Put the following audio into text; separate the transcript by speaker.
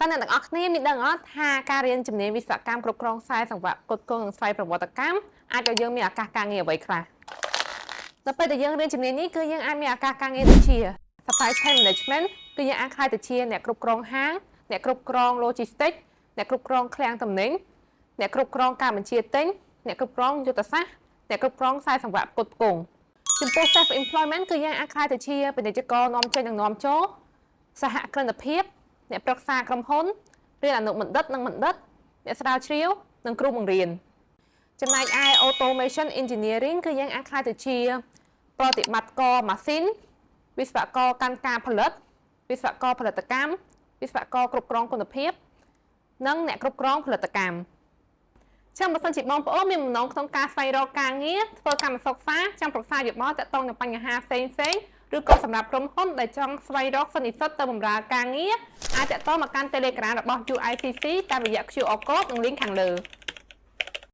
Speaker 1: តើអ្នកទាំងអស់គ្នាមានដឹងអត់ថាការរៀនជំនាញវិស្វកម្មគ្រប់គ្រងខ្សែសង្វាក់ផ្គត់ផ្គង់និងស្វ័យប្រវត្តិកម្មអាចឲ្យយើងមានឱកាសការងារអ្វីខ្លះដល់ពេលដែលយើងរៀនជំនាញនេះគឺយើងអាចមានឱកាសការងារដូចជា Supply Chain Management គឺយើងអាចក្លាយទៅជាអ្នកគ្រប់គ្រងហាងអ្នកគ្រប់គ្រង Logistics អ្នកគ្រប់គ្រងឃ្លាំងទំនិញអ្នកគ្រប់គ្រងការបញ្ជាទិញអ្នកគ្រប់គ្រងយុទ្ធសាស្ត្រអ្នកគ្រប់គ្រងខ្សែសង្វាក់ផ្គត់ផ្គង់ចំពោះ Self Employment គឺយើងអាចក្លាយទៅជាពាណិជ្ជករនាំចេញនិងនាំចូលសហគ្រិនភាពអ្នកប្រឹក្សាក្រុមហ៊ុនរៀនអនុបណ្ឌិតនិងបណ្ឌិតអ្នកស្រាវជ្រាវនិងគ្រូបង្រៀនចំណែកឯ Automation Engineering គឺយើងអាចក្លាយទៅជាប្រតិបត្តិការម៉ាស៊ីនវិស្វករកាន់ការផលិតវិស្វករផលិតកម្មវិស្វករគ្រប់គ្រងគុណភាពនិងអ្នកគ្រប់គ្រងផលិតកម្មចាំបើសិនជាបងប្អូនមានបំណងក្នុងការស្វែងរកការងារធ្វើកម្មសិក្សាចង់ប្រឹក្សាយោបល់ទាក់ទងនឹងបញ្ហាផ្សេងៗឬក៏សម្រាប់ក្រុមហ៊ុនដែលចង់ស្វែងរកសិស្សនិស្សិតទៅបម្រើការងារអាចទាក់ទងមកកាន់ Telegram របស់ UICC តាមរយៈ QR Code និង link ខាងលើ